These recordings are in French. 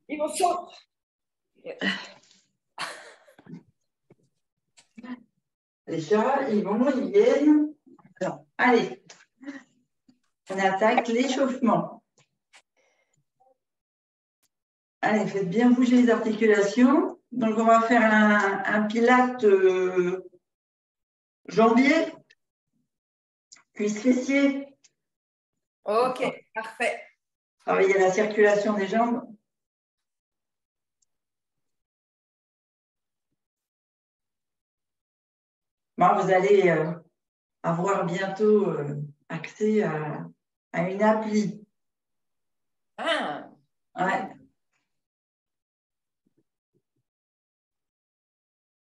Ils vont sortir. Les chats, ils vont, ils viennent. Alors, allez, on attaque l'échauffement. Allez, faites bien bouger les articulations. Donc, on va faire un pilate jambier, cuisse fessier. Ok, parfait. Travailler la circulation des jambes. Bon, vous allez avoir bientôt accès à une appli. Ah, Ouais.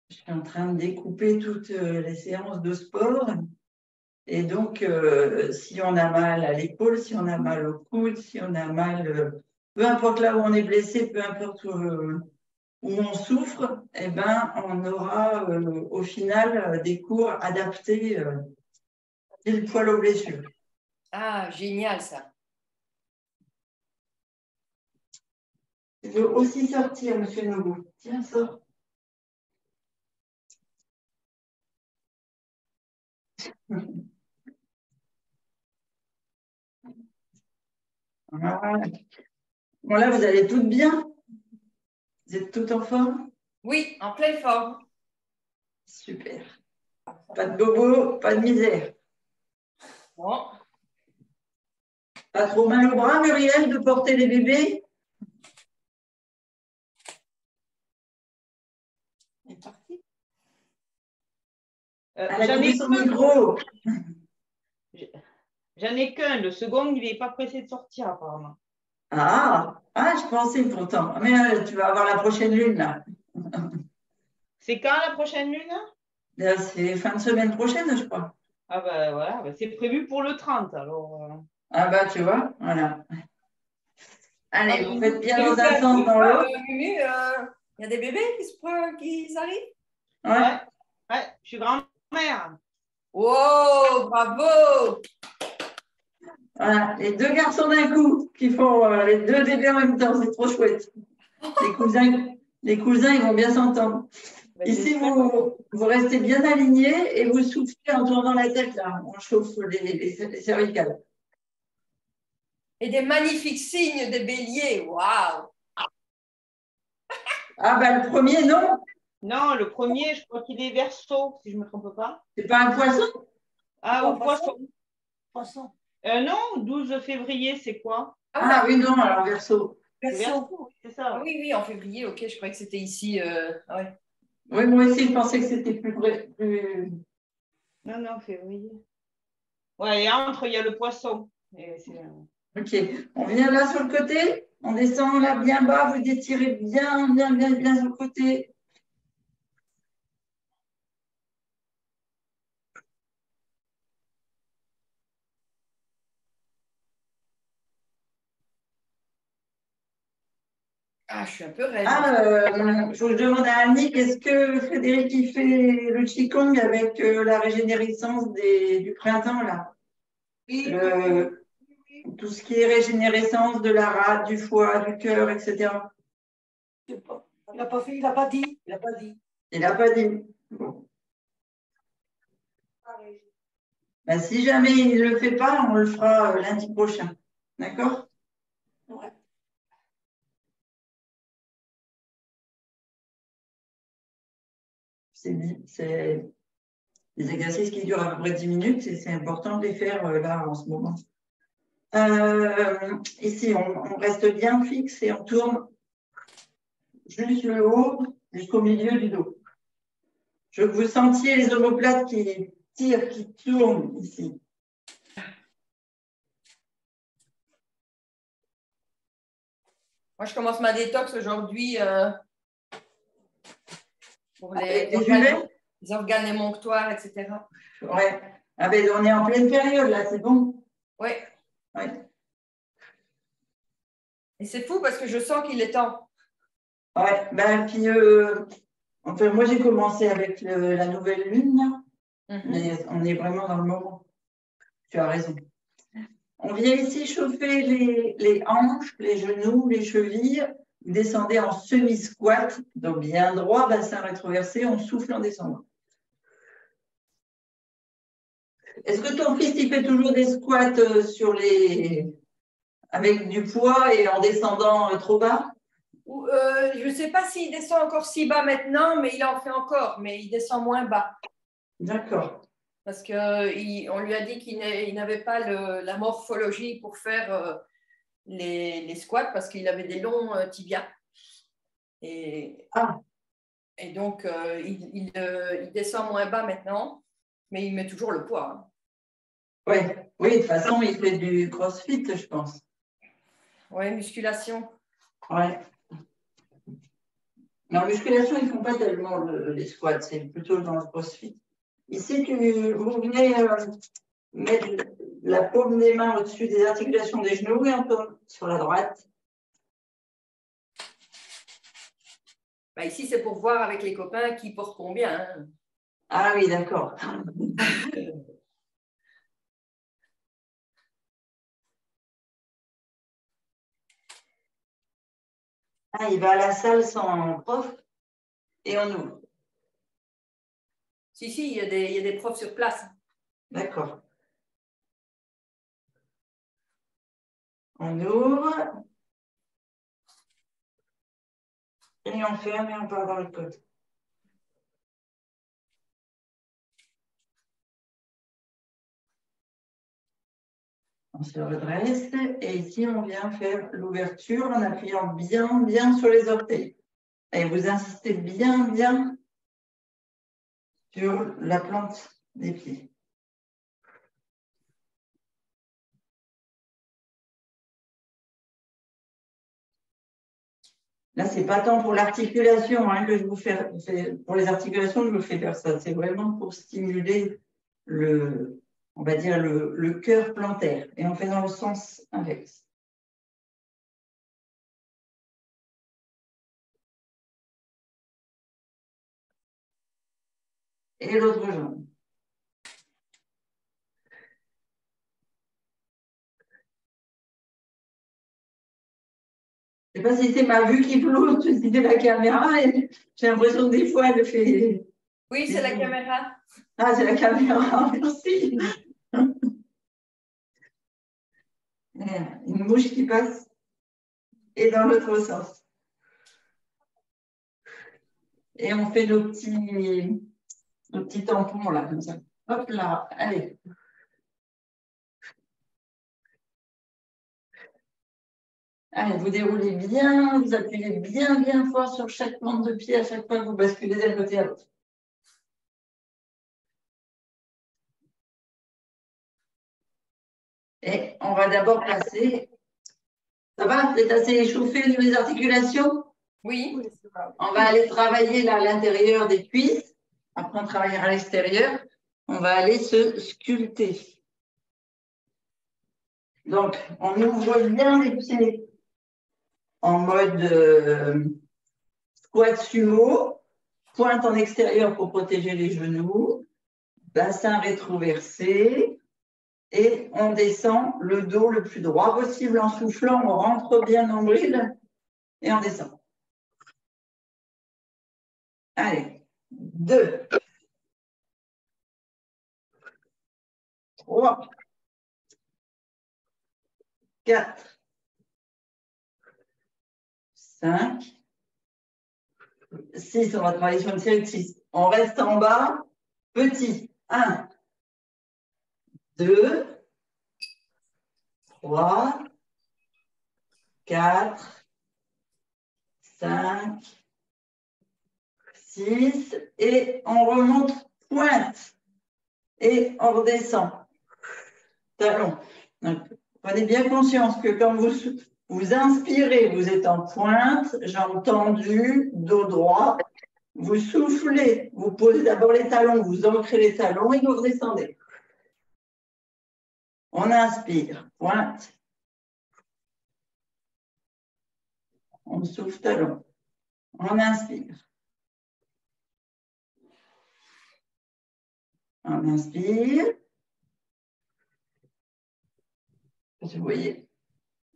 Je suis en train de découper toutes les séances de sport. Et donc, si on a mal à l'épaule, si on a mal au coude, si on a mal, peu importe là où on est blessé, peu importe où on souffre, eh ben, on aura au final des cours adaptés pile poil aux blessures. ah, génial ça. Je veux aussi sortir, Monsieur Nogo. Tiens, sors. Voilà. Bon, là, vous allez toutes bien? Vous êtes toutes en forme? Oui, en pleine forme. Super. Pas de bobo, pas de misère. Bon. Pas trop mal au bras, Muriel, de porter les bébés? Elle est partie. Elle a coupé son micro. J'en ai qu'un. Le second, il n'est pas pressé de sortir, apparemment. Ah, je pensais pourtant. Mais tu vas avoir la prochaine lune, là. C'est quand la prochaine lune? Là, c'est fin de semaine prochaine, je crois. Ah ben voilà, c'est prévu pour le 30, alors. Ah bah, tu vois, voilà. Allez, vous faites bien J'ai dans un sens, dans l'autre. Il y a des bébés qui arrivent? Ouais, je suis grand-mère. Wow, bravo! Voilà, les deux garçons d'un coup qui font les deux bébés en même temps, c'est trop chouette. Les cousins, ils vont bien s'entendre. Ici, vous restez bien alignés et vous soufflez en tournant la tête, là. On chauffe les cervicales. Et des magnifiques signes des béliers, waouh! Ah, bah, le premier, non? Non, le premier, je crois qu'il est Verseau, si je ne me trompe pas. C'est pas un poisson? Ah, ou Poisson. Poisson. Non, 12 février, c'est quoi? Ah oui, non, alors Verseau. Verseau, c'est ça. Ah, oui, en février, ok, je croyais que c'était ici. Ouais. Oui, moi aussi, je pensais que c'était plus vrai. Non, février. Ouais, et entre, il y a le Poisson. Ok, on vient là sur le côté, on descend là bien bas, vous étirez bien sur le côté. Ah, je suis un peu raide. Je vous demande à Annick, est-ce que Frédéric il fait le Qigong avec la régénérescence du printemps là? Oui, Tout ce qui est régénérescence de la rate, du foie, du cœur, etc. Je sais pas. Il n'a pas fait, il n'a pas dit. Il n'a pas dit. Il n'a pas dit. Bon. Ben, si jamais il ne le fait pas, on le fera lundi prochain. D'accord? Ouais. C'est des exercices qui durent à peu près 10 minutes et c'est important de les faire là en ce moment. Ici, on reste bien fixe et on tourne juste le haut jusqu'au milieu du dos. Je veux que vous sentiez les omoplates qui tirent, qui tournent ici. Moi, je commence ma détox aujourd'hui pour les organes émonctoires, etc. Ouais. Ah ben, on est en pleine période là, c'est bon? Oui. Ouais. Et c'est fou parce que je sens qu'il est temps. Ouais, ben, puis, enfin, moi j'ai commencé avec la nouvelle lune, là, mais on est vraiment dans le moment. Tu as raison. On vient ici chauffer les hanches, les genoux, les chevilles. Vous descendez en semi-squat, donc bien droit, bassin rétroversé, on souffle en descendant. Est-ce que ton fils, il fait toujours des squats avec du poids et en descendant trop bas? Je ne sais pas s'il descend encore si bas maintenant, mais il en fait encore, mais il descend moins bas. D'accord. Parce qu'on lui a dit qu'il n'avait pas la morphologie pour faire les squats parce qu'il avait des longs tibias. Et donc, il descend moins bas maintenant, mais il met toujours le poids. Hein. Ouais. Oui, de toute façon, il fait du crossfit, je pense. Oui, musculation. Oui. Mais en musculation, ils ne font pas tellement les squats, c'est plutôt dans le crossfit. Ici, vous venez mettre la paume des mains au-dessus des articulations des genoux et un peu sur la droite. Bah ici, c'est pour voir avec les copains qui portent combien. Hein. Ah oui, d'accord. Ah, il va à la salle sans prof et on ouvre. Si, il y a des profs sur place. D'accord. On ouvre. Et on ferme et on part dans le code. On se redresse et ici, on vient faire l'ouverture en appuyant bien sur les orteils. Et vous insistez bien sur la plante des pieds. Là, ce n'est pas tant pour l'articulation que je vous fais, pour les articulations, je vous fais faire ça. C'est vraiment pour stimuler on va dire le cœur plantaire. Et on fait dans le sens inverse. Et l'autre jambe. Je ne sais pas si c'est ma vue qui flotte, si c'est la caméra. J'ai l'impression que des fois, elle fait... Oui, c'est la caméra. Ah, c'est la caméra, merci. Une mouche qui passe. Et dans l'autre sens. Et on fait nos petits tampons là, comme ça. Hop là, allez. Allez, vous déroulez bien, vous appuyez bien fort sur chaque plante de pied à chaque fois que vous basculez d'un côté à l'autre. Et on va d'abord passer. Ça va? Vous êtes assez échauffé au niveau des articulations? Oui. On va aller travailler là à l'intérieur des cuisses. Après, on travaillera à l'extérieur. On va aller se sculpter. Donc, on ouvre bien les pieds en mode squat sumo, pointe en extérieur pour protéger les genoux, bassin rétroversé, et on descend le dos le plus droit possible en soufflant, on rentre bien nombril et on descend. Allez, 2, 3, 4, 5, 6, on va travailler sur une série de 6. On reste en bas, petit. 1, 2, 3, 4, 5, 6, et on remonte pointe. Et on redescend. Talon. Donc, prenez bien conscience que quand vous inspirez, vous êtes en pointe, jambes tendues, dos droit. Vous soufflez, vous posez d'abord les talons, vous ancrez les talons et vous redescendez. On inspire, pointe. On souffle talon. On inspire. On inspire. Vous voyez.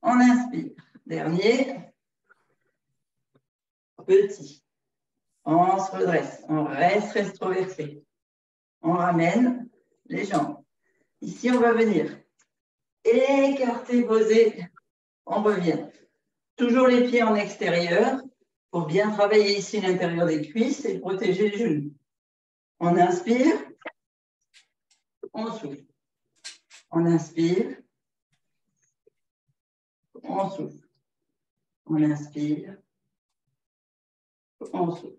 On inspire. Dernier. petit. On se redresse. On reste rétroversé. On ramène les jambes. Ici, on va venir. Écarter, poser. On revient. Toujours les pieds en extérieur pour bien travailler ici l'intérieur des cuisses et protéger les genoux. On inspire. On souffle. On inspire. On souffle. On inspire. On souffle.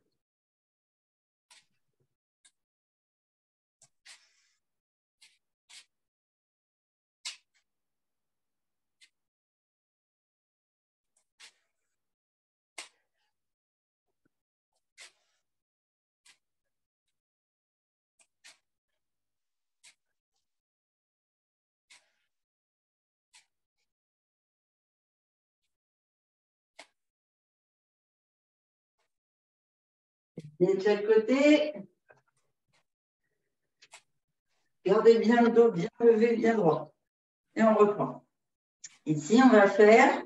Et de chaque côté, gardez bien le dos bien levé, bien droit. Et on reprend. Ici, on va faire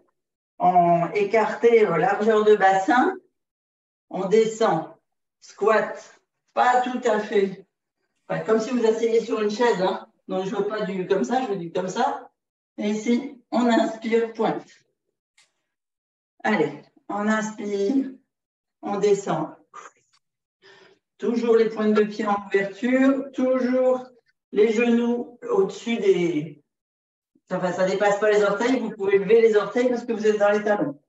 en écarté largeur de bassin. On descend. Squat. Pas tout à fait. Enfin, comme si vous asseyez sur une chaise. Hein. Donc, je ne veux pas du comme ça, je veux du comme ça. Et ici, on inspire, pointe. Allez, on inspire, on descend. Toujours les pointes de pied en ouverture, toujours les genoux au-dessus des... Enfin, ça ne dépasse pas les orteils, vous pouvez lever les orteils parce que vous êtes dans les talons.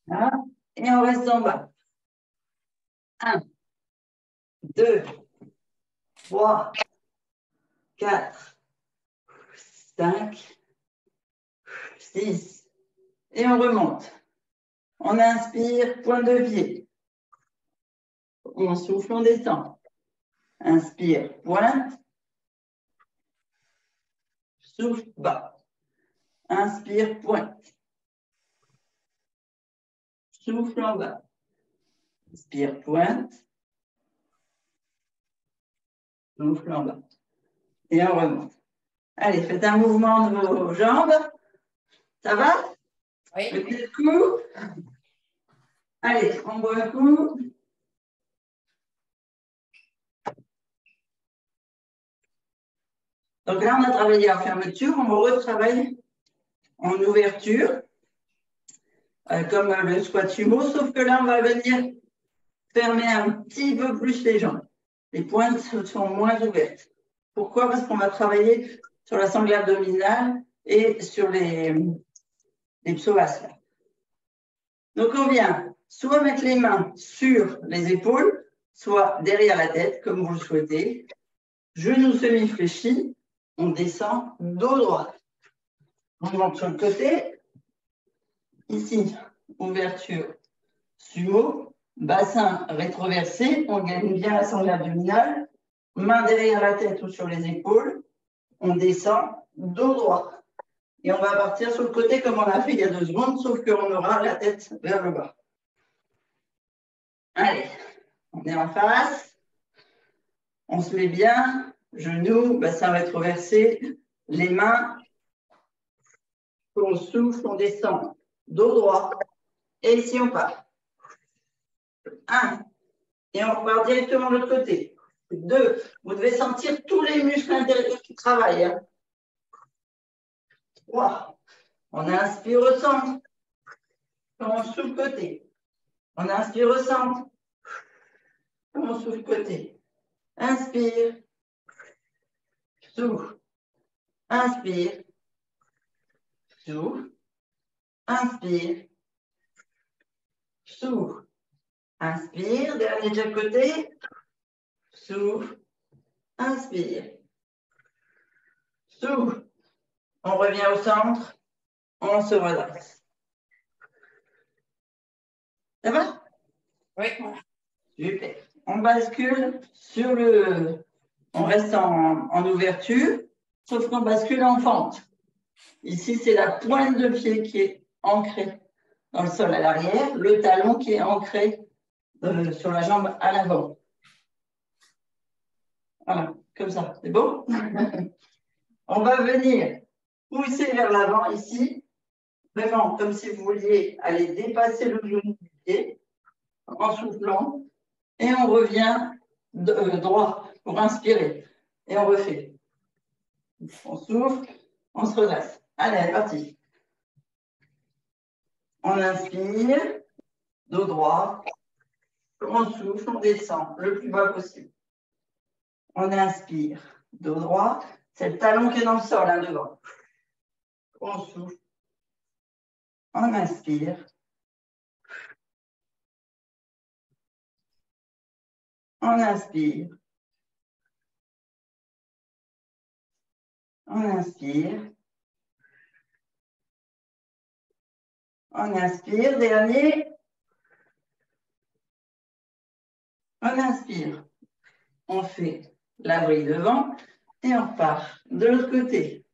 Voilà. Et on reste en bas. 1, 2, 3, 4, 5, 6. Et on remonte. On inspire, point de pied. On souffle, on descend. Inspire, pointe. Souffle, bas. Inspire, pointe. Souffle en bas. Inspire, pointe. Souffle en bas. Et on remonte. Allez, faites un mouvement de vos jambes. Ça va? Oui. Le coup. Allez, on boit un coup. Donc là, on a travaillé en fermeture. On retravaille en ouverture, comme le squat sumo, sauf que là, on va venir fermer un petit peu plus les jambes. Les pointes sont moins ouvertes. Pourquoi? Parce qu'on va travailler sur la sangle abdominale et sur les psoas. Donc, on vient soit mettre les mains sur les épaules, soit derrière la tête, comme vous le souhaitez. Genoux semi-fléchis, on descend, dos droit. On monte sur le côté. Ici, ouverture sumo, bassin rétroversé, on gagne bien la sangle abdominale. Main derrière la tête ou sur les épaules, on descend, dos droit. Et on va partir sur le côté comme on a fait il y a 2 secondes, sauf qu'on aura la tête vers le bas. Allez, on est en face. On se met bien, genoux, bassin rétroversé, les mains. On souffle, on descend, dos droit. Et ici, on part. 1. Et on repart directement de l'autre côté. 2. Vous devez sentir tous les muscles intérieurs qui travaillent. Hein. 3. On inspire au centre. On souffle côté. On inspire au centre. On souffle côté. Inspire. Souffle. Inspire. Souffle. Inspire. Souffle. Inspire. Dernier de chaque côté. Souffle. Inspire. Souffle. On revient au centre. On se redresse. Ça va? Oui. Super. On bascule sur le... On reste en ouverture, sauf qu'on bascule en fente. Ici, c'est la pointe de pied qui est ancrée dans le sol à l'arrière, le talon qui est ancré sur la jambe à l'avant. Voilà, comme ça, c'est bon? On va venir pousser vers l'avant ici, vraiment comme si vous vouliez aller dépasser le genou du pied en soufflant. Et on revient droit pour inspirer. Et on refait. On souffle, on se redresse. Allez, parti. On inspire, dos droit. On souffle, on descend le plus bas possible. On inspire, dos droit. C'est le talon qui est dans le sol, hein, devant. On souffle. On inspire. On inspire. On inspire. On inspire. Dernier. On inspire. On fait l'abri devant et on repart. De l'autre côté.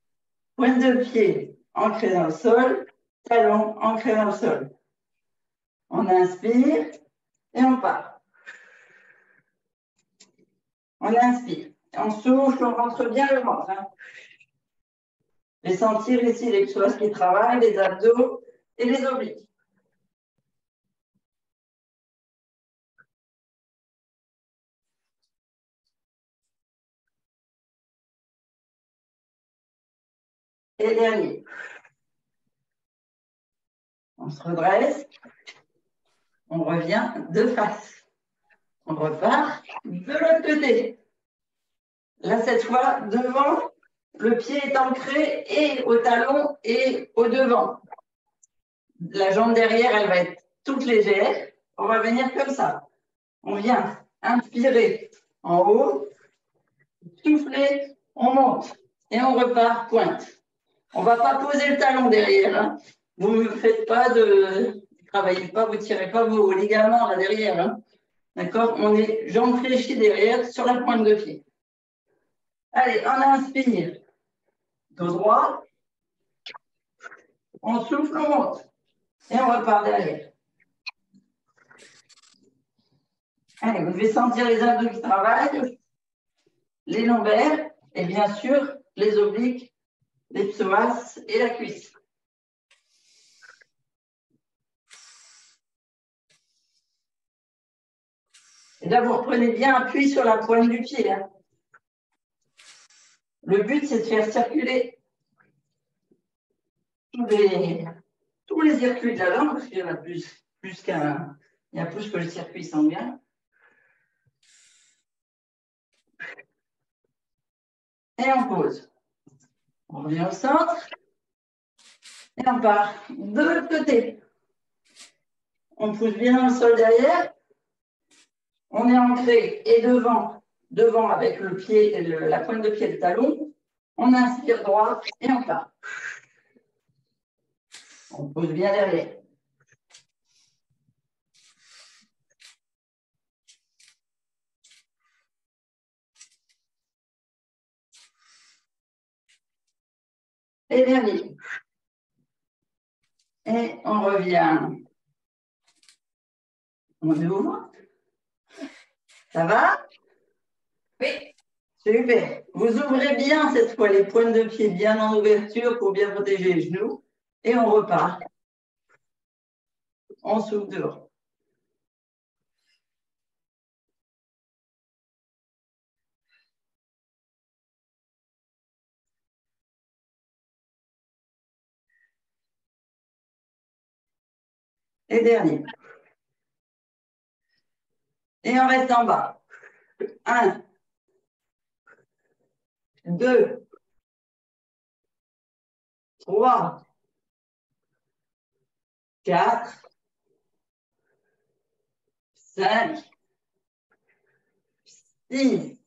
Pointe de pied ancrée dans le sol. Talon ancré dans le sol. On inspire et on part. On inspire. On souffle, on rentre bien le ventre. Hein. Et sentir ici les psoas qui travaillent, les abdos et les obliques. Et dernier. On se redresse. On revient de face. On repart de l'autre côté. Là, cette fois, devant, le pied est ancré et au talon et au devant. La jambe derrière, elle va être toute légère. On va venir comme ça. On vient inspirer en haut, souffler, on monte et on repart pointe. On ne va pas poser le talon derrière. Hein. Vous ne faites pas de... Travaillez pas, vous ne tirez pas vos ligaments là derrière. Hein. D'accord? On est jambes fléchies derrière sur la pointe de pied. Allez, on inspire. Dos droit. On souffle, on monte. Et on repart derrière. Allez, vous devez sentir les abdos qui travaillent, les lombaires et bien sûr les obliques, les psoas et la cuisse. Et là, vous reprenez bien appui sur la pointe du pied. Hein. Le but, c'est de faire circuler tous les circuits de la langue, parce qu'il y en a plus qu'un, il y a plus que le circuit sanguin. Et on pose. On revient au centre. Et on part de l'autre côté. On pousse bien dans le sol derrière. On est ancré et devant avec le pied, la pointe de pied et le talon. On inspire droit et on part. On pose bien derrière. Et dernier. Et on revient. On ouvre. Ça va? Oui. Super. Vous ouvrez bien cette fois les pointes de pied bien en ouverture pour bien protéger les genoux. Et on repart. On s'ouvre dehors. Et dernier. Et on reste en bas. 1, 2, 3, 4, 5, 6.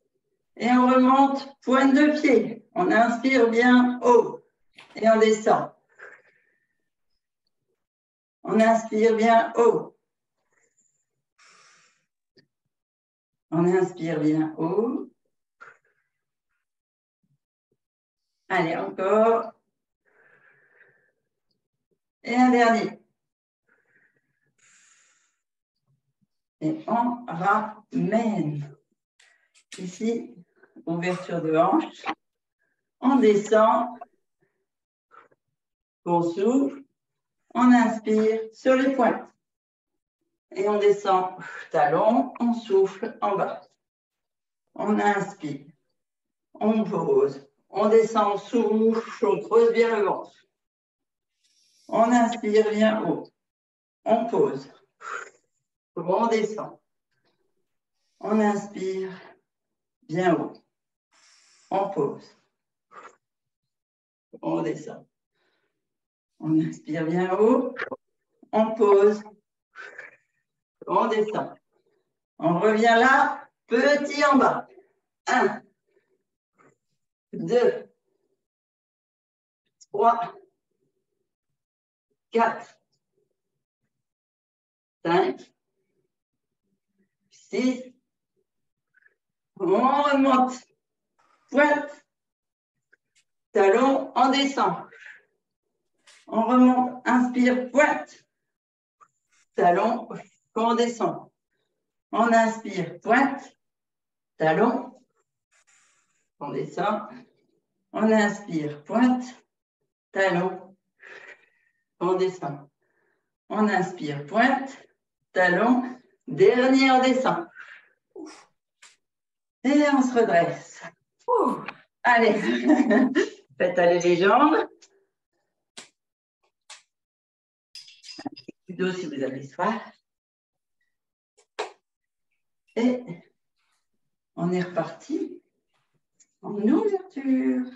Et on remonte pointe de pied. On inspire bien haut. Et on descend. On inspire bien haut. On inspire bien haut. Allez, encore. Et un dernier. Et on ramène. Ici, ouverture de hanche. On descend, on souffle, on inspire sur les pointes. Et on descend, talon, on souffle en bas. On inspire, on pose, on descend, on souffle, on creuse bien le ventre. On inspire bien haut, on pose, on descend. On inspire bien haut, on pose, on descend. On inspire bien haut, on pose, on descend. On revient là, petit en bas. 1, 2, 3, 4, 5, 6. On remonte. Pointe. Talon, on descend. On remonte, inspire, pointe. Talon, on descend. On inspire, pointe. Talon, on descend. On inspire, pointe. Talon, on descend. On inspire, pointe. Talon, dernier, on descend. Et on se redresse. Allez, faites aller les jambes. Un petit coup d'eau si vous avez soif. Et on est reparti en ouverture.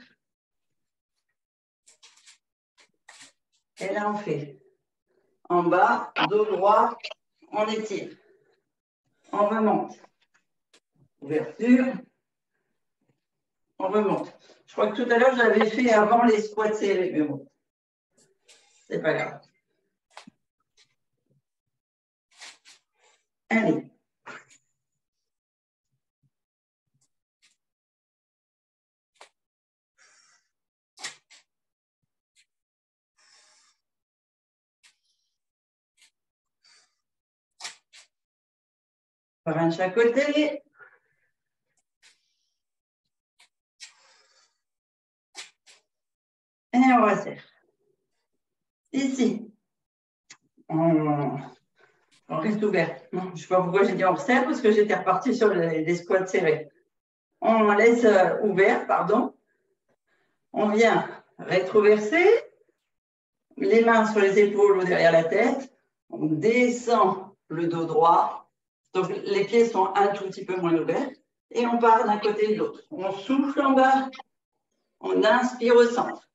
Et là, on fait en bas, dos droit, on étire. On remonte. Ouverture. On remonte. Je crois que tout à l'heure, j'avais fait avant les squats serrés, mais bon, c'est pas grave. Allez. Par un de chaque côté. Et on resserre. Ici, on reste ouvert. Non, je ne sais pas pourquoi j'ai dit on resserre, parce que j'étais repartie sur les squats serrés. On laisse ouvert, pardon. On vient rétroverser, les mains sur les épaules ou derrière la tête. On descend le dos droit. Donc, les pieds sont un tout petit peu moins ouverts. Et on part d'un côté et de l'autre. On souffle en bas. On inspire au centre.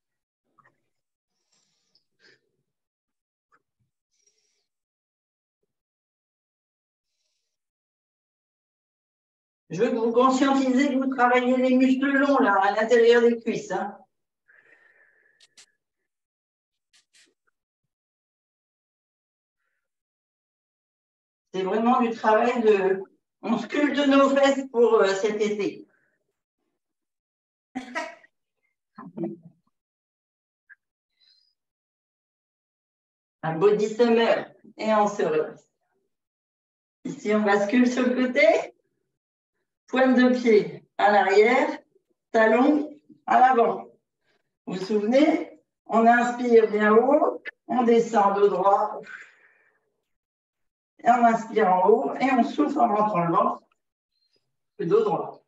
Je veux que vous conscientisez que vous travaillez les muscles longs là, à l'intérieur des cuisses. Hein. C'est vraiment du travail de... On sculpte nos fesses pour cet été. Un body summer. Et on se relâche. Ici, on bascule sur le côté. Pointe de pied à l'arrière. Talon à l'avant. Vous vous souvenez? On inspire bien haut. On descend dos droit. Et on inspire en haut. Et on souffle en rentrant le ventre. Le dos droit.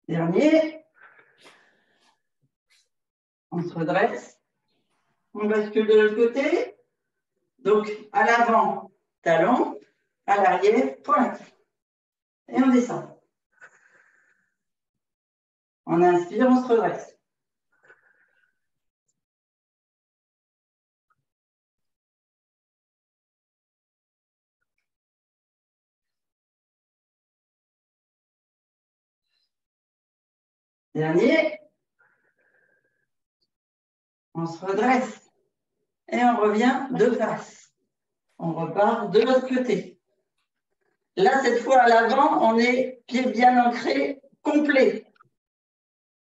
Dernier. On se redresse. On bascule de l'autre côté. Donc, à l'avant, talon. À l'arrière, pointe. Et on descend. On inspire, on se redresse. Dernier. On se redresse. Et on revient de face. On repart de l'autre côté. Là, cette fois, à l'avant, on est pied bien ancré, complet.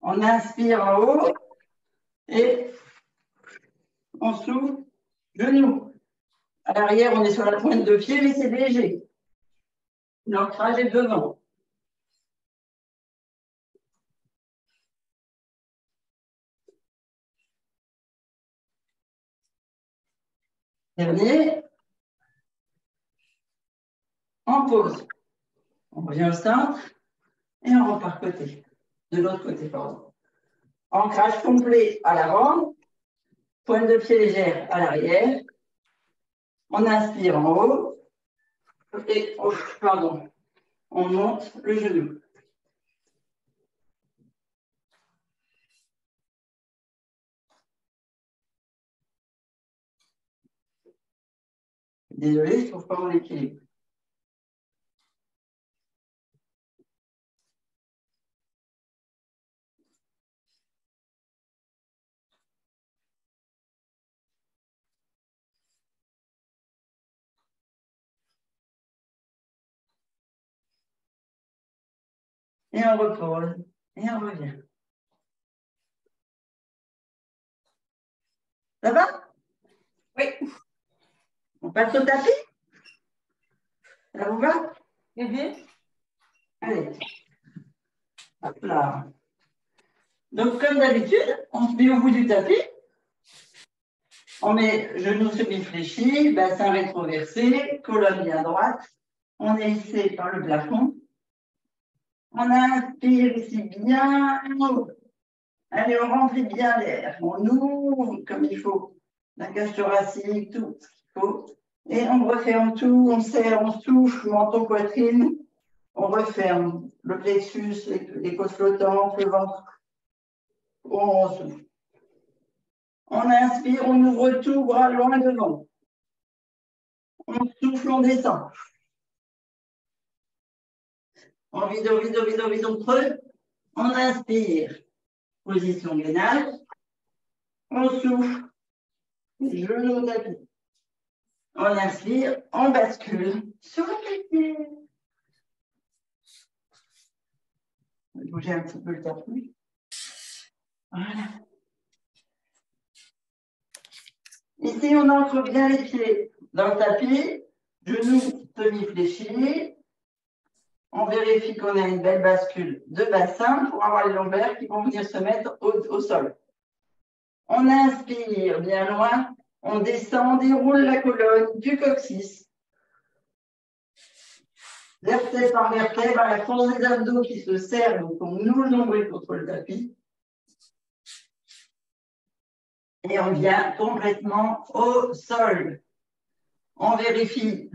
On inspire en haut et on souffle, genou. À l'arrière, on est sur la pointe de pied, mais c'est léger. L'ancrage est devant. Dernier. On pose. On revient au centre et on repart côté. De l'autre côté, pardon. Ancrage complet à l'avant. Pointe de pied légère à l'arrière. On inspire en haut. Et, pardon, on monte le genou. Désolé, je ne trouve pas mon équilibre. Et on repose. Et on revient. Ça va? Oui. On passe au tapis? Ça vous va? Allez. Hop là. Donc, comme d'habitude, on se met au bout du tapis. On met genoux semi-fléchis, bassin rétroversé, colonne bien droite. On est hissé par le plafond. On inspire ici bien haut. Allez, on remplit bien l'air. On ouvre comme il faut. La cage thoracique, tout ce qu'il faut. Et on referme tout. On serre, on souffle, menton, poitrine. On referme le plexus, les côtes flottantes, le ventre. On souffle. On inspire, on ouvre tout, bras loin devant. On souffle, on descend. On vide, on vide, on vide, on vide, on creuse. On inspire. Position gainage. On souffle. Genou au tapis. On inspire, on bascule sur le pied. Je vais bouger un petit peu le tapis. Voilà. Ici, on ancre bien les pieds dans le tapis. Genoux semi-fléchis. On vérifie qu'on a une belle bascule de bassin pour avoir les lombaires qui vont venir se mettre au sol. On inspire bien loin. On descend, on déroule la colonne du coccyx. Vertèbre par vertèbre, à la force des abdos qui se serrent, donc on ouvre le nombril contre le tapis. Et on vient complètement au sol. On vérifie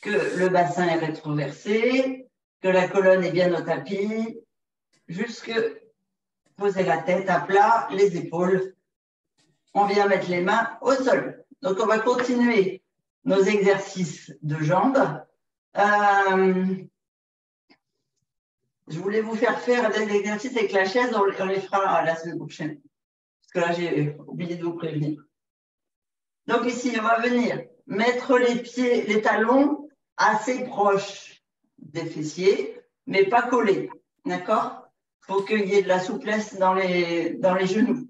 que le bassin est rétroversé, que la colonne est bien au tapis, jusque poser la tête à plat, les épaules. On vient mettre les mains au sol. Donc, on va continuer nos exercices de jambes. Je voulais vous faire des exercices avec la chaise, on les fera la semaine prochaine. Parce que là, j'ai oublié de vous prévenir. Donc ici, on va venir mettre les pieds, les talons assez proches des fessiers, mais pas collés. D'accord? Il faut qu'il y ait de la souplesse dans les genoux.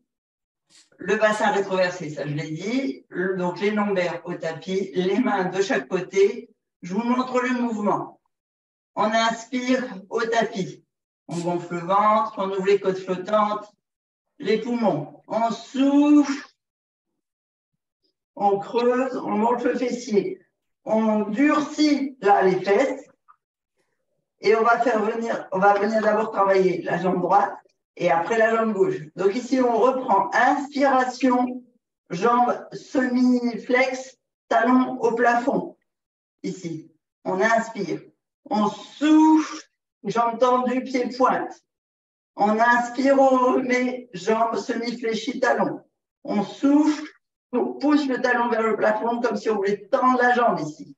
Le bassin rétroversé, ça je l'ai dit. Donc les lombaires au tapis, les mains de chaque côté. Je vous montre le mouvement. On inspire au tapis. On gonfle le ventre, on ouvre les côtes flottantes, les poumons. On souffle, on creuse, on monte le fessier. On durcit là les fesses. Et on va venir d'abord travailler la jambe droite et après la jambe gauche. Donc ici, on reprend inspiration, jambe semi-flex, talon au plafond. Ici, on inspire. On souffle, jambe tendue, pied pointe. On inspire, on remet, jambe semi-fléchie, talon. On souffle, on pousse le talon vers le plafond comme si on voulait tendre la jambe ici.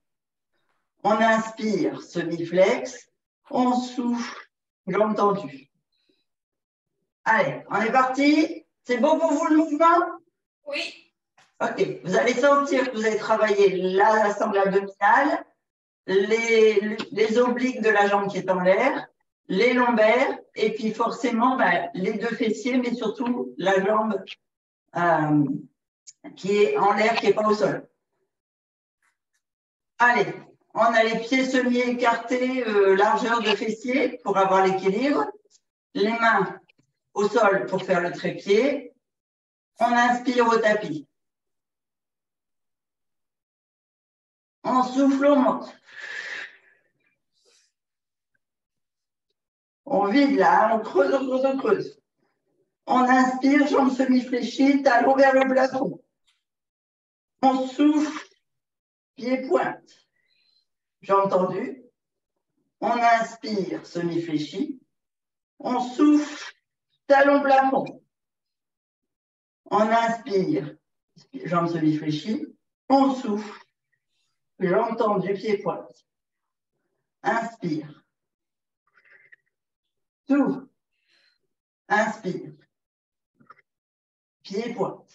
On inspire, semi-flex. On souffle, jambe tendue. Allez, on est parti. C'est bon pour vous le mouvement? Oui. Ok, vous allez sentir que vous avez travaillé la sangle abdominale, les obliques de la jambe qui est en l'air, les lombaires, et puis forcément les deux fessiers, mais surtout la jambe qui est en l'air, qui n'est pas au sol. Allez, on a les pieds semi-écartés, largeur de fessier pour avoir l'équilibre. Les mains au sol pour faire le trépied. On inspire au tapis. On souffle, on monte. On vide là, on creuse, on creuse, on creuse. On inspire, jambes semi-fléchies, talons vers le plafond. On souffle, pieds pointe. Jambes tendues. On inspire, semi-fléchi. On souffle, talons plafond. On inspire, jambes semi-fléchies. On souffle, jambes tendues, pieds pointe. Inspire. Souffle. Inspire. Pieds pointe.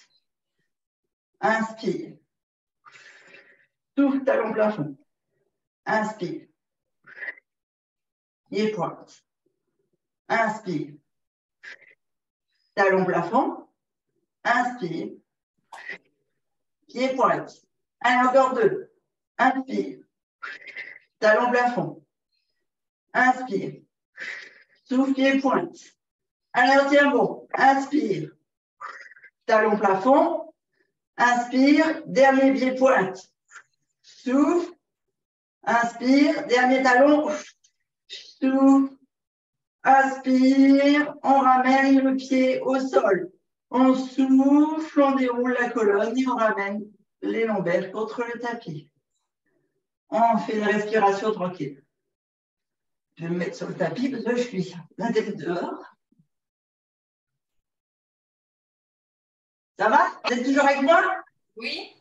Inspire. Souffle, talon plafond. Inspire. Pieds pointe. Inspire. Talon plafond. Inspire. Pieds pointe. Allez, encore deux. Inspire. Talon plafond. Inspire. Souffle, pieds pointe. Allez, on tient bon. Inspire. Talon plafond. Inspire. Dernier pied pointe. Souffle. Inspire. Dernier talon. Souffle. Inspire. On ramène le pied au sol. On souffle. On déroule la colonne et on ramène les lombaires contre le tapis. On fait une respiration tranquille. Je vais me mettre sur le tapis parce que je suis la tête dehors. Ça va? Vous êtes toujours avec moi? Oui.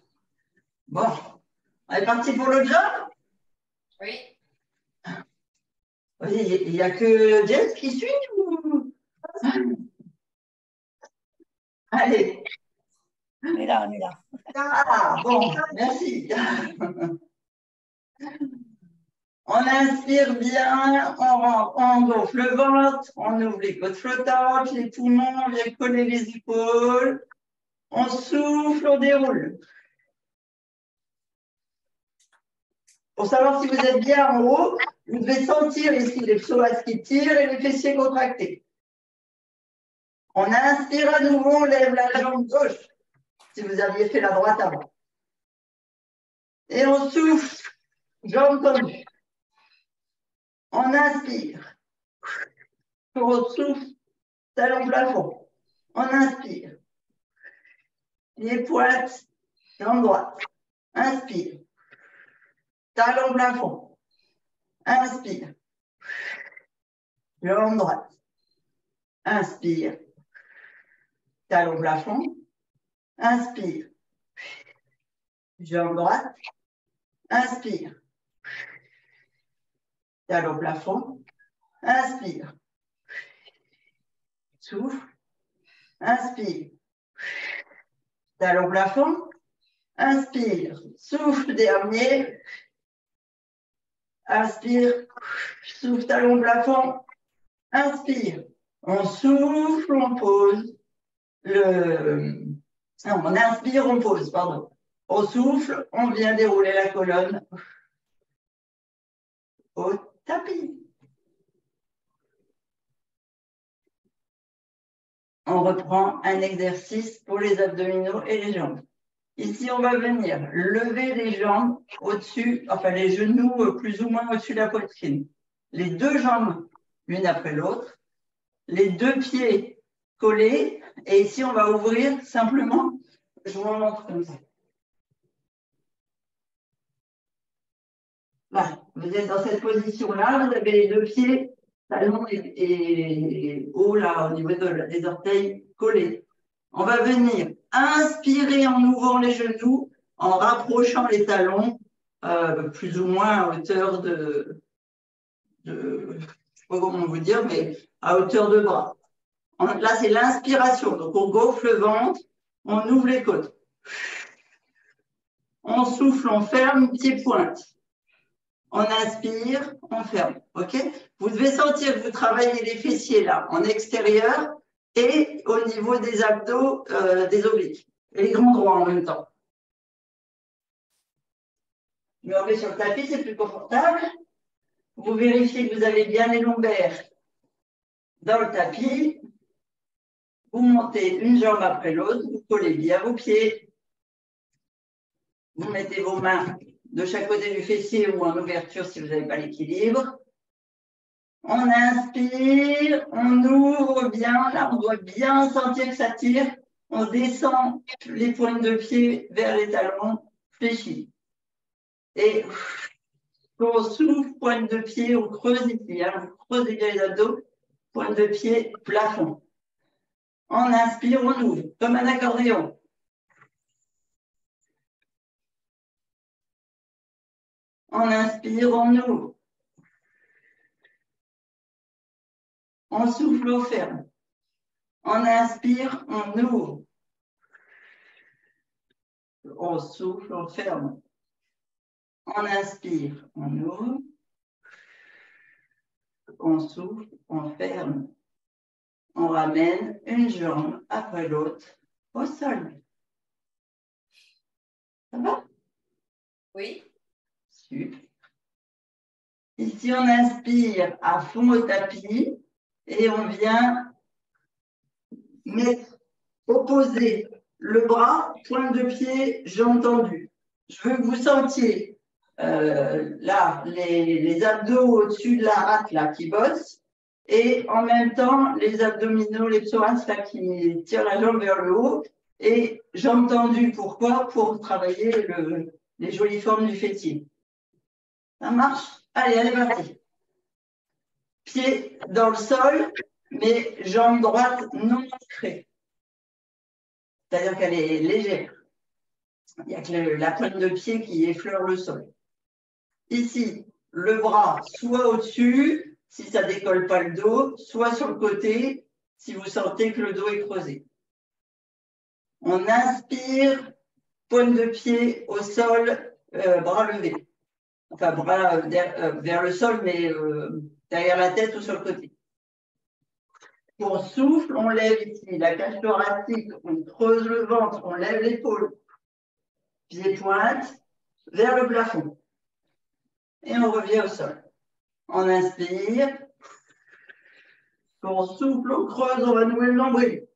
Bon. On est parti pour le job? Oui. Il n'y a que Jess qui suit ou... Allez. On est là, on est là. Ah, bon, merci. On inspire bien, on gonfle le ventre, on ouvre les côtes flottantes, les poumons, on vient coller les épaules. On souffle, on déroule. Pour savoir si vous êtes bien en haut, vous devez sentir ici les psoas qui tirent et les fessiers contractés. On inspire à nouveau, on lève la jambe gauche, si vous aviez fait la droite avant. Et on souffle, jambe tendue. On inspire. On souffle, talon plafond. On inspire. Pieds pointe, jambe droite. Inspire. Talon plafond. Inspire. Jambe droite. Inspire. Talon plafond. Inspire. Jambe droite. Inspire. Talon plafond. Inspire. Souffle. Inspire. Talon plafond. Inspire. Souffle dernier. Inspire. Souffle talon plafond. Inspire. On souffle, on pose. Non, on inspire, on pose, pardon. On souffle, on vient dérouler la colonne au tapis. On reprend un exercice pour les abdominaux et les jambes. Ici, on va venir lever les jambes au-dessus, enfin les genoux plus ou moins au-dessus de la poitrine. Les deux jambes l'une après l'autre. Les deux pieds collés. Et ici, on va ouvrir simplement. Je vous montre comme ça. Voilà, vous êtes dans cette position-là, vous avez les deux pieds, talons et haut là, au niveau des orteils collés. On va venir inspirer en ouvrant les genoux, en rapprochant les talons, plus ou moins à hauteur de je ne sais pas comment vous dire, mais à hauteur de bras. Là, c'est l'inspiration. Donc, on gonfle le ventre, on ouvre les côtes. On souffle, on ferme, pied-pointe. On inspire, on ferme. OK? Vous devez sentir que vous travaillez les fessiers là, en extérieur et au niveau des abdos, des obliques. Et les grands droits en même temps. Je me remets sur le tapis, c'est plus confortable. Vous vérifiez que vous avez bien les lombaires dans le tapis. Vous montez une jambe après l'autre, vous collez bien vos pieds. Vous mettez vos mains de chaque côté du fessier ou en ouverture si vous n'avez pas l'équilibre. On inspire, on ouvre bien, là on doit bien sentir que ça tire. On descend les pointes de pied vers les talons, fléchis. Et on souffle, pointe de pied, on creuse ici, hein, vous creusez bien les abdos, pointe de pied, plafond. On inspire, on ouvre, comme un accordéon. On inspire, on ouvre. On souffle, on ferme. On inspire, on ouvre. On souffle, on ferme. On inspire, on ouvre. On souffle, on ferme. On ramène une jambe après l'autre au sol. Ça va? Oui. Super. Ici, on inspire à fond au tapis et on vient mettre, opposer le bras, pointe de pied, jambe tendue. Je veux que vous sentiez là les abdos au-dessus de la rate là, qui bossent et en même temps les abdominaux, les psoas là, qui tirent la jambe vers le haut et jambes tendues. Pourquoi? Pour travailler les jolies formes du fessier. Ça marche? Allez, allez, parti. Pied dans le sol, mais jambe droite non ancrée. C'est-à-dire qu'elle est légère. Il n'y a que la pointe de pied qui effleure le sol. Ici, le bras soit au-dessus, si ça ne décolle pas le dos, soit sur le côté, si vous sentez que le dos est creusé. On inspire, pointe de pied au sol, bras levés. Enfin, bras vers le sol, mais derrière la tête ou sur le côté. On souffle, on lève ici la cage thoracique, on creuse le ventre, on lève l'épaule. Pied-pointe vers le plafond. Et on revient au sol. On inspire. On souffle, on creuse, on va nouer le nombril.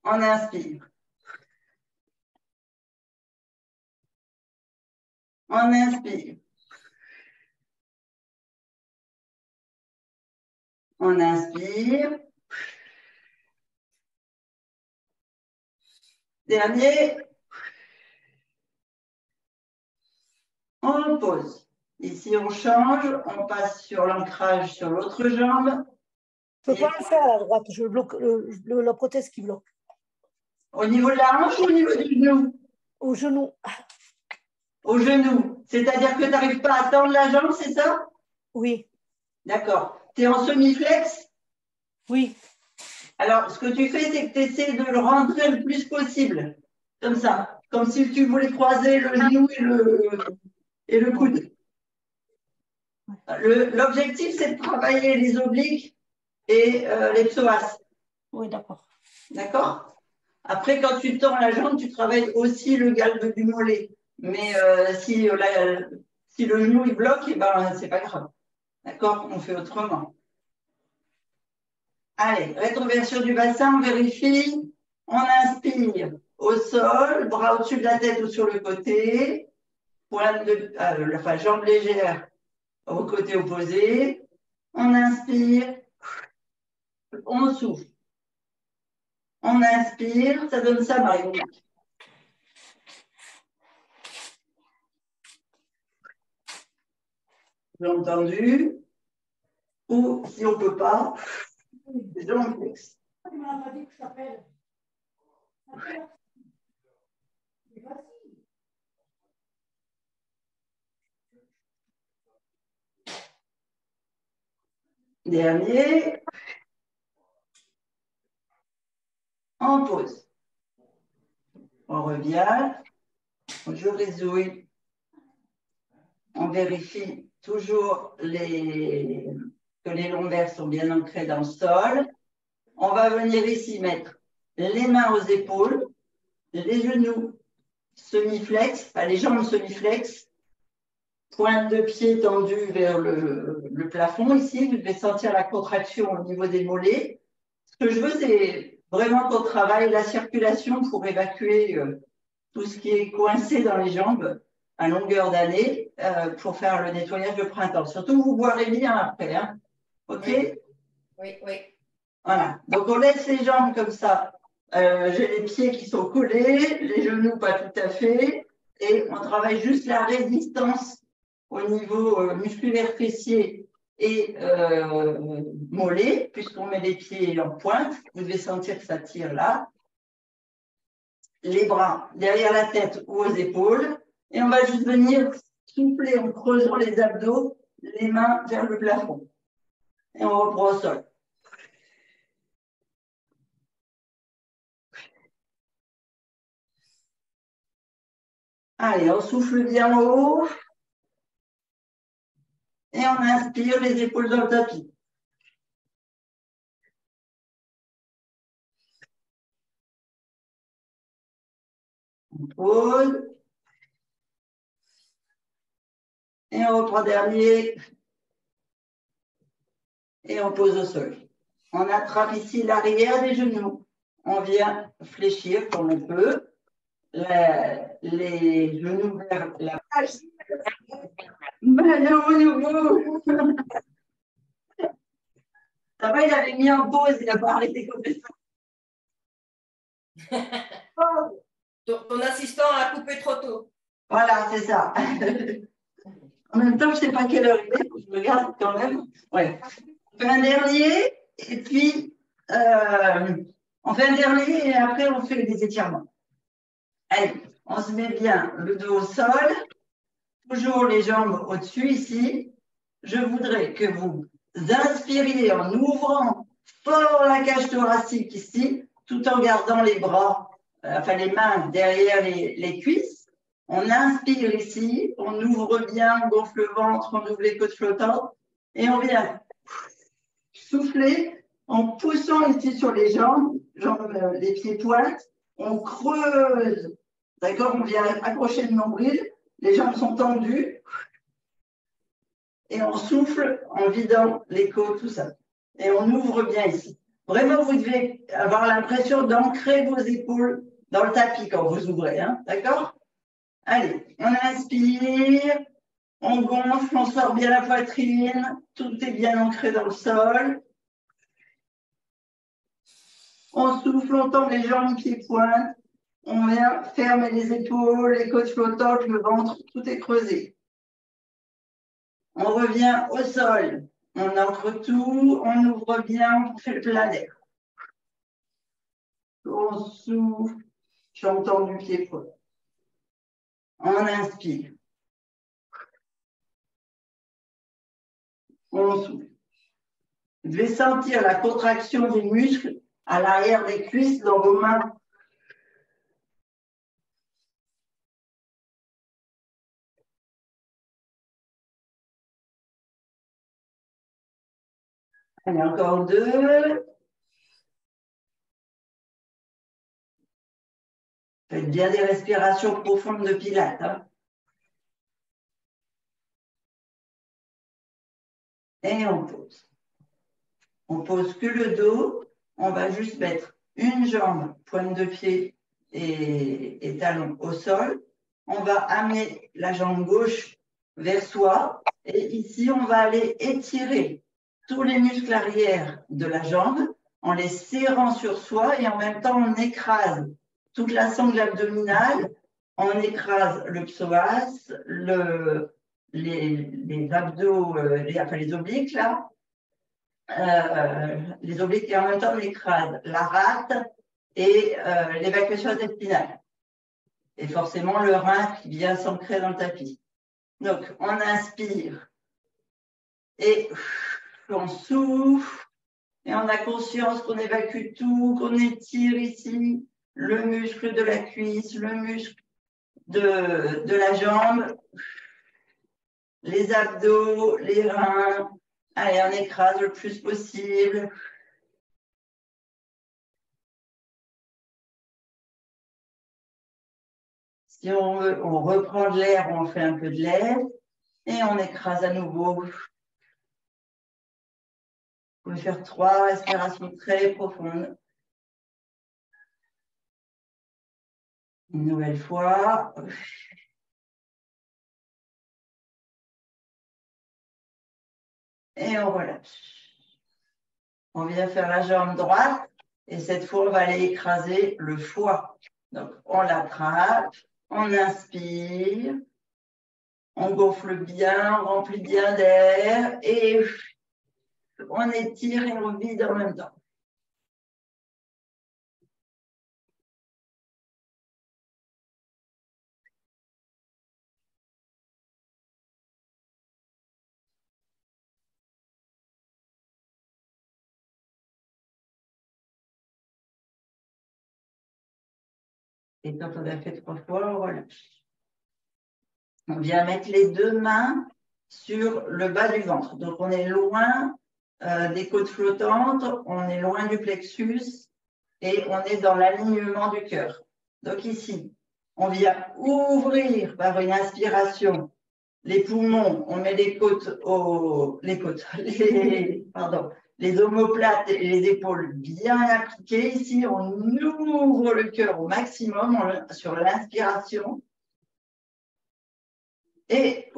On inspire. On inspire. On inspire. Dernier. On pose. Ici, on change. On passe sur l'ancrage sur l'autre jambe. Je ne peux pas le faire à la droite. Je bloque la prothèse qui bloque. Au niveau de la hanche ou au niveau du genou? Au genou. Au genou. C'est-à-dire que tu n'arrives pas à tendre la jambe, c'est ça? Oui. D'accord. Tu es en semi-flex? Oui. Alors, ce que tu fais, c'est que tu essaies de le rentrer le plus possible. Comme ça. Comme si tu voulais croiser le genou et le coude. L'objectif, c'est de travailler les obliques et les psoas. Oui, d'accord. D'accord. Après, quand tu tends la jambe, tu travailles aussi le galbe du mollet. Mais si le genou il bloque, eh ben, c'est pas grave. D'accord? On fait autrement. Allez, rétroversion du bassin, on vérifie. On inspire au sol, bras au-dessus de la tête ou sur le côté. Pointe enfin, jambe légère au côté opposé. On inspire. On souffle. On inspire. Ça donne ça, Marie-Monique. Jambes tendues. Ou si on ne peut pas, jambes flexes. Dernier. On pose. On revient. Je résouille. On vérifie toujours que les lombaires sont bien ancrés dans le sol. On va venir ici mettre les mains aux épaules, les genoux semi-flex, enfin les jambes semi-flex, pointe de pied tendue vers le plafond ici. Vous devez sentir la contraction au niveau des mollets. Ce que je veux, c'est vraiment qu'on travaille la circulation pour évacuer tout ce qui est coincé dans les jambes à longueur d'année pour faire le nettoyage de printemps. Surtout, vous boirez bien après. Hein. OK? Oui, oui. Voilà. Donc, on laisse les jambes comme ça. J'ai les pieds qui sont collés, les genoux pas tout à fait. Et on travaille juste la résistance au niveau musculaire fessier et mollet, puisqu'on met les pieds en pointe. Vous devez sentir que ça tire là. Les bras derrière la tête ou aux épaules. Et on va juste venir souffler en creusant les abdos, les mains vers le plafond. Et on reprend au sol. Allez, on souffle bien haut. Et on inspire les épaules dans le tapis. On pose. Et on reprend dernier. Et on pose au sol. On attrape ici l'arrière des genoux. On vient fléchir comme on peut. Les genoux vers la page. Ballon au nouveau. Ça va, il avait mis en pause, il n'a pas arrêté comme ça. Ton assistant a coupé trop tôt. Voilà, c'est ça. En même temps, je ne sais pas quelle heure il est, je regarde quand même. Ouais. On fait un dernier, et puis on fait un dernier, et après on fait des étirements. Allez, on se met bien le dos au sol, toujours les jambes au-dessus ici. Je voudrais que vous inspiriez en ouvrant fort la cage thoracique ici, tout en gardant les bras, enfin les mains derrière les cuisses. On inspire ici, on ouvre bien, on gonfle le ventre, on ouvre les côtes flottantes et on vient souffler en poussant ici sur les jambes, les pieds pointes. On creuse, d'accord? On vient accrocher le nombril, les jambes sont tendues. Et on souffle en vidant les côtes, tout ça. Et on ouvre bien ici. Vraiment, vous devez avoir l'impression d'ancrer vos épaules dans le tapis quand vous ouvrez. Hein, d'accord? Allez, on inspire, on gonfle, on sort bien la poitrine, tout est bien ancré dans le sol. On souffle, on tend les jambes, pieds pointes. On vient fermer les épaules, les côtes flottantes, le ventre, tout est creusé. On revient au sol, on ancre tout, on ouvre bien, on fait le plein d'air. On souffle, j'entends du pied point. On inspire. On souffle. Vous devez sentir la contraction des muscles à l'arrière des cuisses dans vos mains. Allez, encore deux. Faites bien des respirations profondes de pilates. Hein. Et on pose. On pose que le dos. On va juste mettre une jambe, pointe de pied et talon au sol. On va amener la jambe gauche vers soi. Et ici, on va aller étirer tous les muscles arrière de la jambe en les serrant sur soi et en même temps, on écrase toute la sangle abdominale. On écrase le psoas, les abdos, les obliques, là. Les obliques et en même temps, on écrase la rate et l'évacuation intestinale. Et forcément, le rein qui vient s'ancrer dans le tapis. Donc, on inspire et on souffle et on a conscience qu'on évacue tout, qu'on étire ici le muscle de la cuisse, le muscle de la jambe, les abdos, les reins. Allez, on écrase le plus possible. Si on veut, on reprend de l'air, on fait un peu de l'air et on écrase à nouveau. Vous pouvez faire 3 respirations très profondes. Une nouvelle fois. Et on relâche. On vient faire la jambe droite et cette fois, on va aller écraser le foie. Donc, on l'attrape, on inspire, on gonfle bien, on remplit bien d'air et on étire et on vide en même temps. Et quand on a fait 3 fois, on relâche. On vient mettre les 2 mains sur le bas du ventre. Donc, on est loin des côtes flottantes, on est loin du plexus et on est dans l'alignement du cœur. Donc, ici, on vient ouvrir par une inspiration les poumons, on met les les omoplates et les épaules bien appliquées. Ici, on ouvre le cœur au maximum sur l'inspiration. Et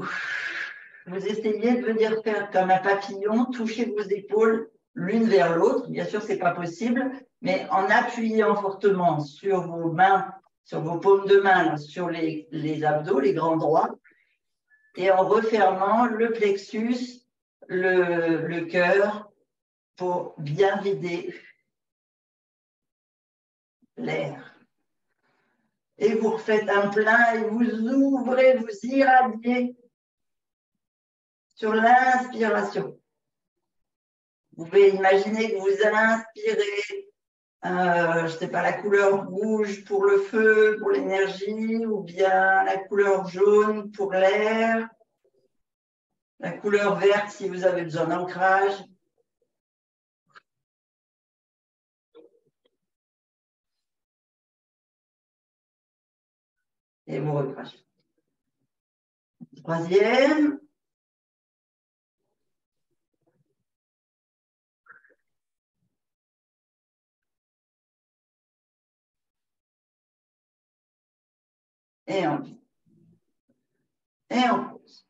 vous essayez de venir faire comme un papillon, toucher vos épaules l'une vers l'autre. Bien sûr, ce n'est pas possible, mais en appuyant fortement sur vos mains, sur vos paumes de main, sur les abdos, les grands droits, et en refermant le plexus, le cœur, pour bien vider l'air. Et vous refaites un plein et vous ouvrez, vous irradiez sur l'inspiration. Vous pouvez imaginer que vous inspirez, je ne sais pas, la couleur rouge pour le feu, pour l'énergie, ou bien la couleur jaune pour l'air, la couleur verte si vous avez besoin d'ancrage. Et vous recrachez. Troisième. Et on vit. Et on pose.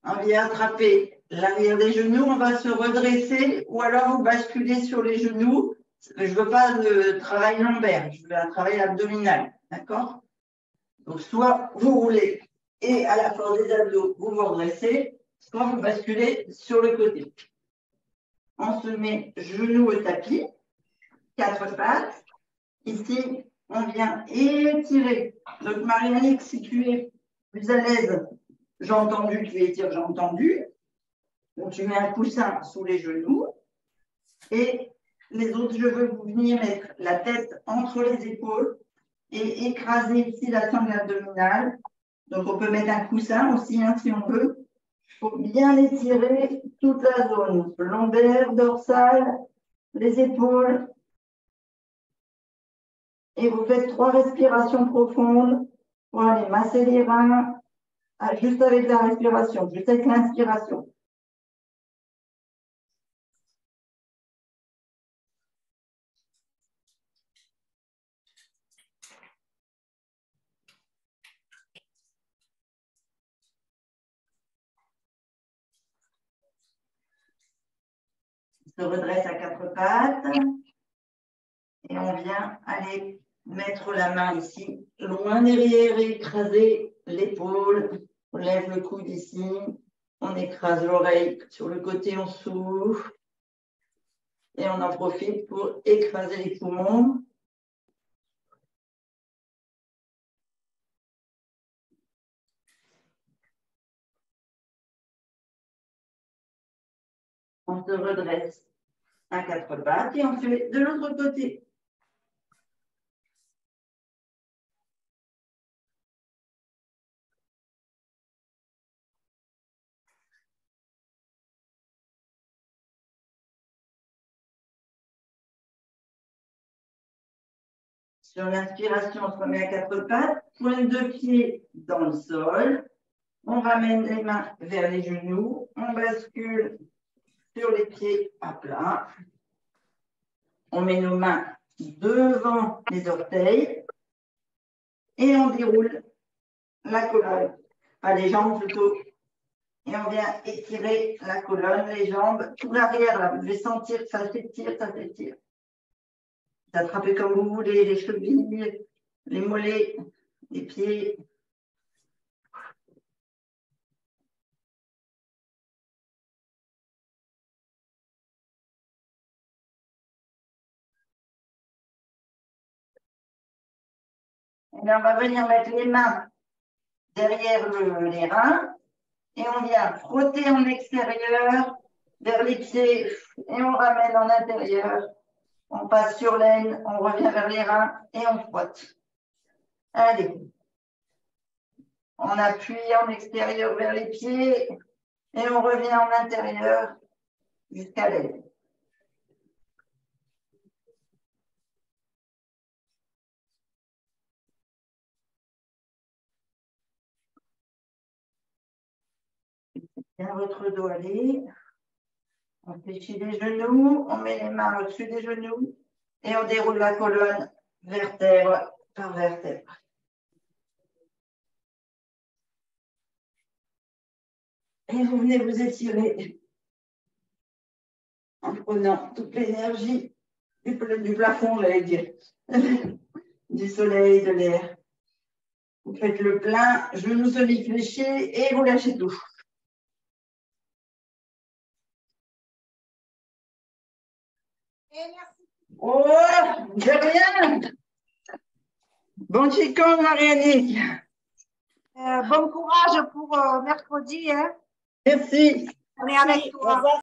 On vient attraper l'arrière des genoux, on va se redresser ou alors vous basculez sur les genoux. Je ne veux pas de travail lombaire, je veux un travail abdominal. D'accord? Donc, soit vous roulez et à la force des abdos, vous vous redressez, soit vous basculez sur le côté. On se met genoux au tapis, 4 pattes. Ici, on vient étirer. Donc, Marianne, si tu es plus à l'aise, j'ai entendu, tu étires, j'ai entendu. Donc, tu mets un coussin sous les genoux. Et les autres, je veux vous venir mettre la tête entre les épaules et écraser ici la sangle abdominale. Donc, on peut mettre un coussin aussi, hein, si on veut. Il faut bien étirer toute la zone lombaire, dorsale, les épaules. Et vous faites 3 respirations profondes pour aller masser les reins, juste avec la respiration, juste avec l'inspiration. On se redresse à 4 pattes et on vient aller mettre la main ici, loin derrière et écraser l'épaule. On lève le coude ici, on écrase l'oreille sur le côté, on souffle et on en profite pour écraser les poumons. On se redresse à 4 pattes et on fait de l'autre côté. Sur l'inspiration, on se remet à quatre pattes, pointe de pied dans le sol. On ramène les mains vers les genoux. On bascule sur les pieds à plat. On met nos mains devant les orteils et on déroule la colonne, enfin les jambes plutôt. Et on vient étirer la colonne, les jambes, tout l'arrière là. Vous devez sentir que ça s'étire, ça s'étire. Attrapez comme vous voulez les chevilles, les mollets, les pieds. Et là, on va venir mettre les mains derrière les reins et on vient frotter en extérieur vers les pieds et on ramène en intérieur. On passe sur l'aine, on revient vers les reins et on frotte. Allez. On appuie en extérieur vers les pieds et on revient en intérieur jusqu'à l'aine. Bien votre dos aller. On fléchit les genoux, on met les mains au-dessus des genoux et on déroule la colonne vertèbre par vertèbre. Et vous venez vous étirer en prenant toute l'énergie du plafond, j'allais dire, du soleil, de l'air. Vous faites le plein, genoux semi-fléchis et vous lâchez tout. Oh, de rien. Bon chicken, Marianne. Bon courage pour mercredi. Hein. Merci. On est avec toi.